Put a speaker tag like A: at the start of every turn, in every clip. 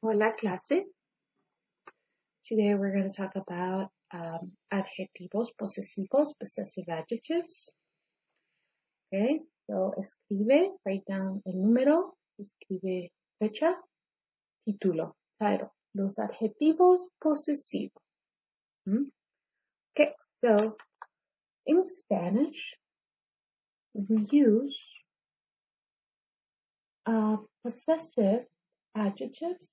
A: Hola clase. Today we're going to talk about adjetivos posesivos, possessive adjectives. Okay, so escribe, write down el número, escribe fecha, título, title. Los adjetivos posesivos. Okay, so in Spanish we use possessive adjectives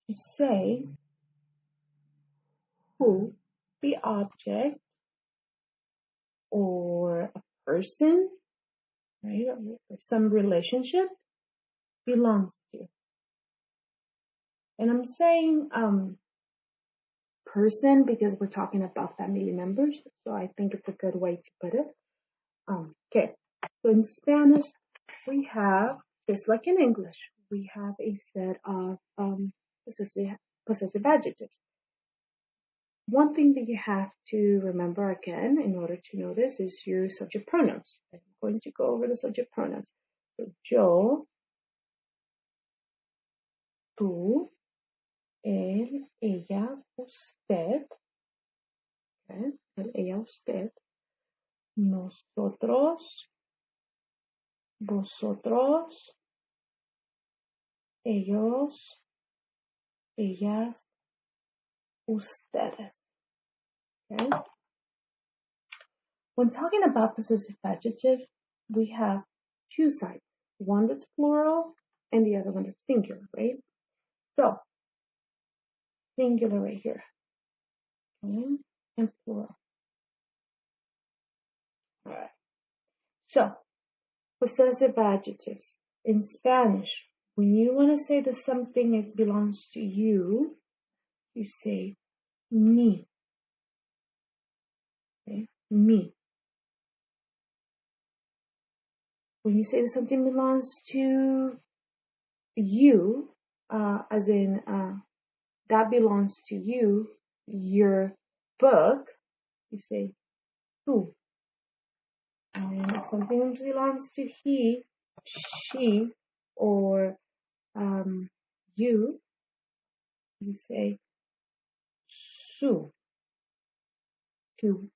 A: to say who the object or a person, right, or some relationship belongs to. And I'm saying person because we're talking about family members, so I think it's a good way to put it. Okay, so in Spanish we have, just like in English, we have a set of possessive adjectives. One thing that you have to remember again in order to know this is your subject pronouns. I'm going to go over the subject pronouns. So yo, tú, él, ella, usted, okay, él, ella, usted, nosotros, vosotros, ellos, ellas, ustedes. Okay? When talking about possessive adjective, we have two sides. One that's plural and the other one that's singular, right? So, singular right here. Okay? And plural. All right. So, possessive adjectives. In Spanish, when you want to say that something belongs to you, you say me. Okay? Me. When you say that something belongs to you, as in that belongs to you, your book, you say tú. And if something belongs to he, she, or you say su. To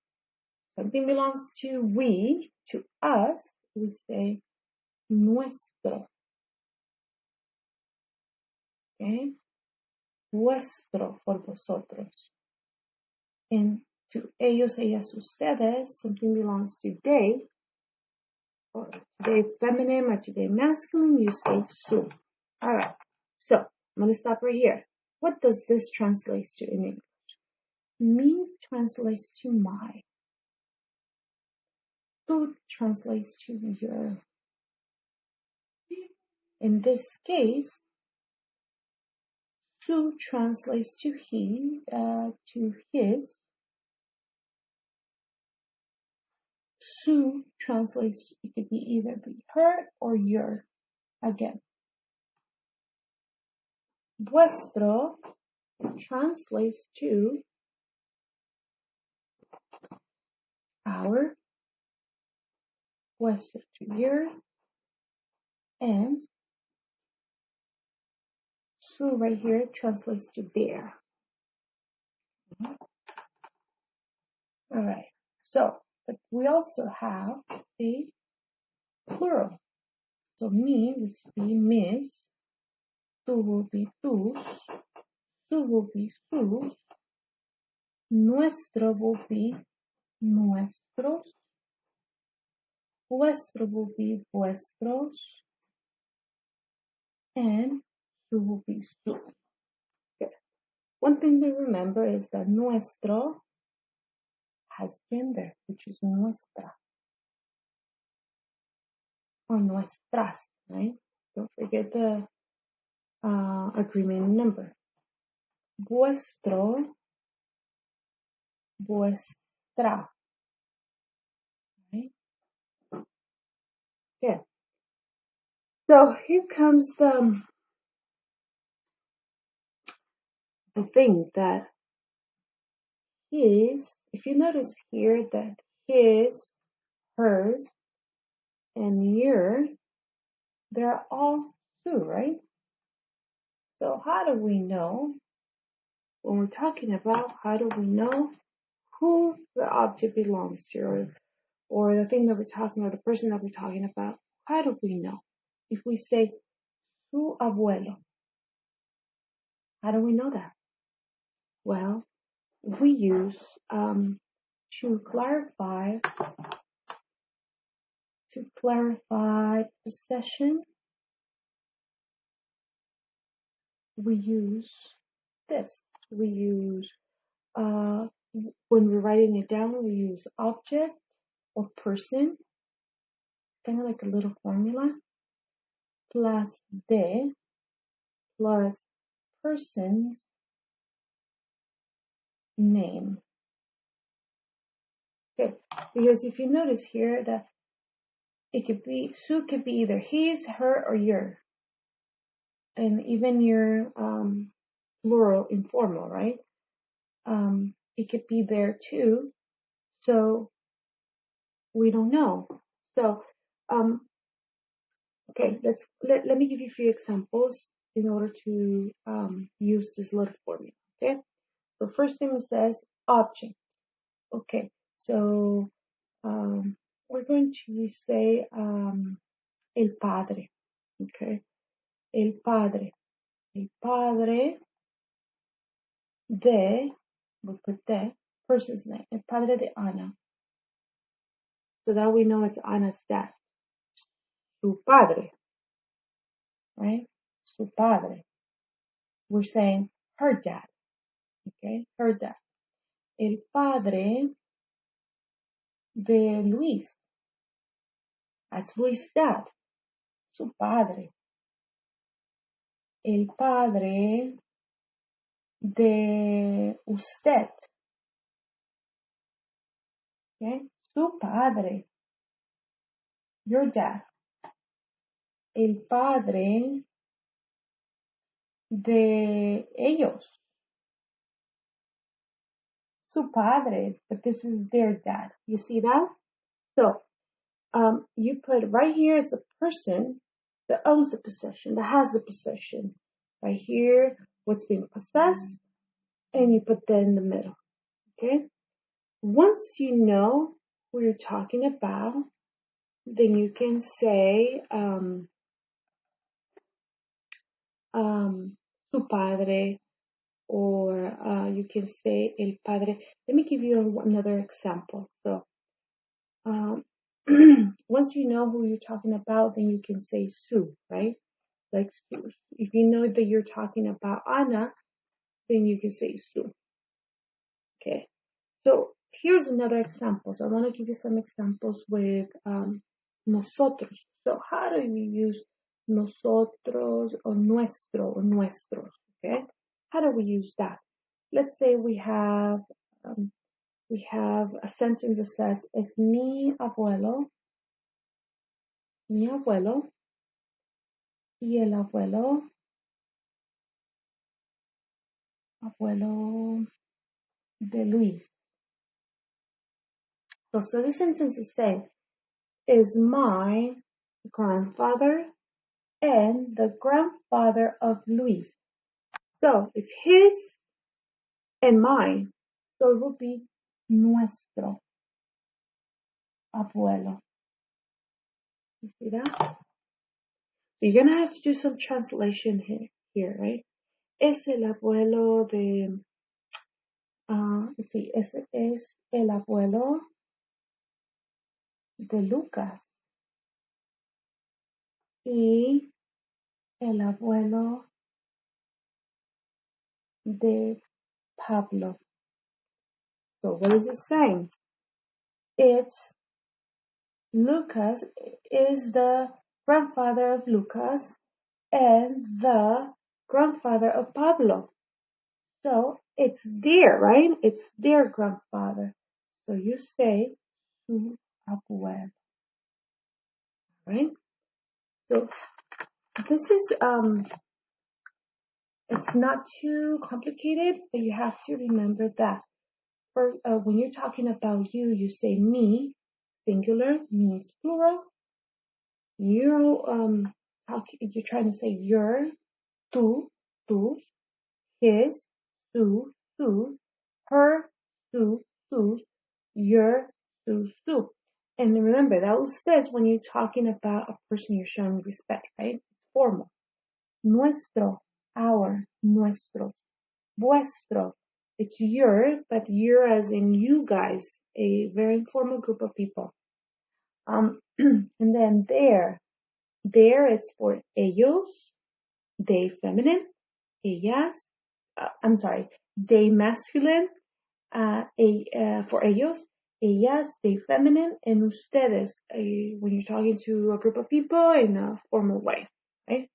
A: something belongs to we, to us, we say nuestro. Okay? Vuestro for vosotros. And to ellos, ellas, ustedes, something belongs to they, or today feminine or today masculine, you say su. Alright, so I'm going to stop right here. What does this translate to in English? Me translates to my. Tú translates to your. In this case, su translates to he, to his. Su translates, it could be either be her or your. Again. Vuestro translates to our, vuestro to your, and su right here translates to their. Alright, so, but we also have a plural. So me will be mis, tú will be tus, su will be sus, nuestro will be nuestros, vuestro will be vuestros, and su will be sus. Okay. One thing to remember is that nuestro has gender, which is nuestra or nuestras, right? Don't forget the agreement number. Vuestro, vuestra, right? Yeah. So here comes the thing that his, if you notice here that his, hers, and your they're all su, right? So how do we know, when we're talking about, how do we know who the object belongs to, or the thing that we're talking, or the person that we're talking about? How do we know? If we say su abuelo, how do we know that? Well, we use to clarify possession. We use this. We use when we're writing it down, we use object or person, kind of like a little formula, plus de plus person's name. Okay, because if you notice here that su could be either his, her, or your, and even your plural informal, right? It could be there too. So we don't know. So okay, let me give you a few examples in order to use this little formula. Okay, so first thing it says object. Okay, so we're going to say el padre. Okay, el padre de, we'll put de, person's name, el padre de Ana. So that we know it's Ana's dad. Su padre, right? Su padre. We're saying her dad. Okay, her dad. El padre de Luis. That's Luis' dad. Su padre. El padre de usted. Okay, su padre. Your dad. El padre de ellos. Su padre, but this is their dad. You see that? So, you put right here is a person that owns the possession, that has the possession. Right here, what's being possessed, and you put that in the middle. Okay? Once you know who you're talking about, then you can say su padre, or you can say el padre. Let me give you another example. So, once you know who you're talking about, then you can say su, right? Like if you know that you're talking about Ana, then you can say su. Okay. So here's another example. So I want to give you some examples with nosotros. So how do we use nosotros or nuestro or nuestros? Okay. How do we use that? Let's say we have a sentence that says, "Es mi abuelo, y el abuelo de Luis." So this sentence is saying, is my grandfather and the grandfather of Luis. So it's his and mine. So it will be nuestro abuelo. You see that? You're going to have to do some translation here, right? Es el abuelo de, let's see, ese es el abuelo de Lucas y el abuelo de Pablo. So what is it saying? It's Lucas is the grandfather of Lucas and the grandfather of Pablo. So it's their, right? It's their grandfather. So you say su abuelo, right? So this is it's not too complicated, but you have to remember that for when you're talking about you, you say me, singular, me is plural. You're you're trying to say your, tú, tus, his, su, sus, her, su, sus, your, su, su. And remember, that ustedes when you're talking about a person you're showing respect, right? It's formal. Nuestro, our, nuestros, vuestro. It's your, but your as in you guys, a very informal group of people. And then their it's for ellos, they feminine, ellas, I'm sorry, they masculine, for ellos, ellas, they feminine, and ustedes, when you're talking to a group of people in a formal way, right?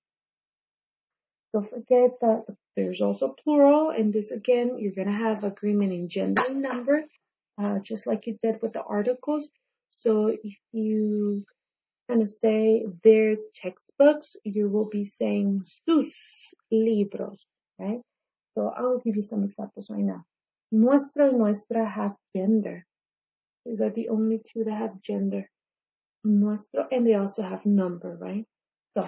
A: Don't forget that there's also plural, and this again, you're going to have agreement in gender and number, just like you did with the articles. So if you kind of say their textbooks, you will be saying sus libros, right? So I will give you some examples right now. Nuestro and nuestra have gender. These are the only two that have gender. Nuestro, and they also have number, right? So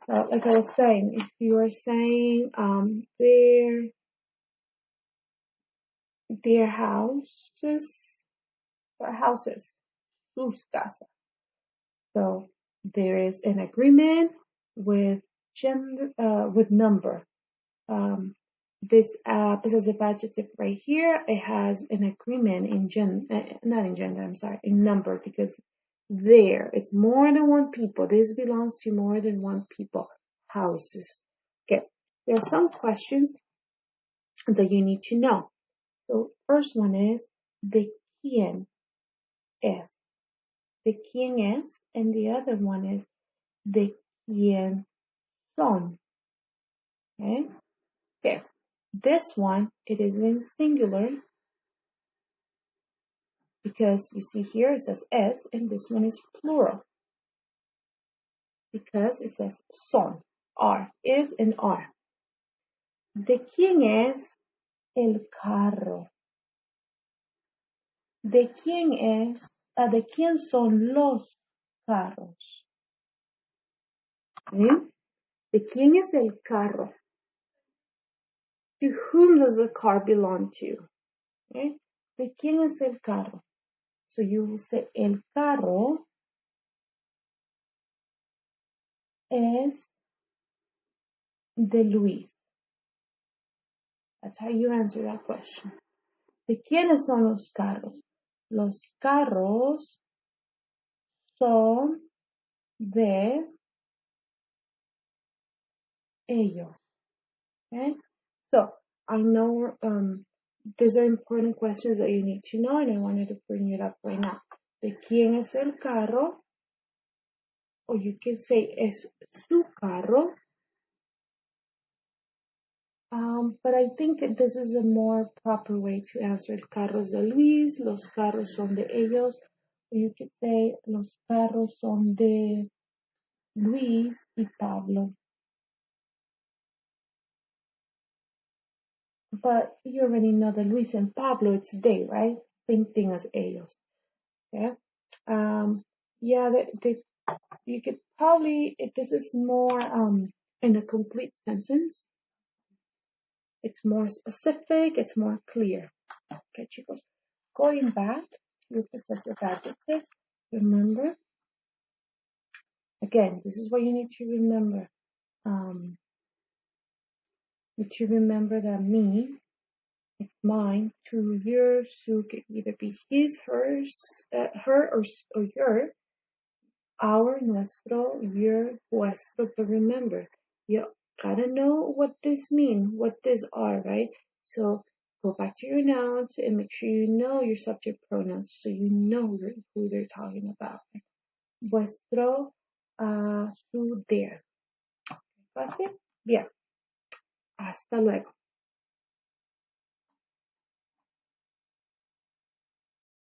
A: like I was saying, if you are saying their houses, sus casas. So there is an agreement with gender, with number. This possessive adjective right here, it has an agreement in not in gender, I'm sorry, in number, because there, it's more than one people. This belongs to more than one people. Houses. Okay, there are some questions that you need to know. So first one is de quién es. De quién es, and the other one is de quién son. Okay? Okay. This one, it is in singular because you see here it says es, and this one is plural because it says son, are, is and are. ¿De quién es el carro? ¿De quién es? ¿De quién son los carros? ¿Sí? ¿De quién es el carro? To whom does the car belong to? Okay? ¿De quién es el carro? So you will say el carro es de Luis. That's how you answer that question. ¿De quiénes son los carros? Los carros son de ellos. Okay? So I know these are important questions that you need to know, and I wanted to bring it up right now. ¿De quién es el carro? Or you can say es su carro. But I think this is a more proper way to answer. El carro es de Luis, los carros son de ellos. Or you could say los carros son de Luis y Pablo. But you already know that Luis and Pablo, it's they, right? Same thing as ellos. Yeah. Yeah, you could probably, if this is more in a complete sentence, it's more specific, it's more clear. Okay, chicos. Going back to possessive adjectives, remember, again, this is what you need to remember. Need to remember that me, it's mine, to, yours, so could either be his, hers, her, or your, our, nuestro, your, vuestro. But remember, you gotta know what this means, what this are, right? So go back to your nouns and make sure you know your subject pronouns so you know who they're talking about. Vuestro, su, their. ¿Fácil? Bien. Hasta luego.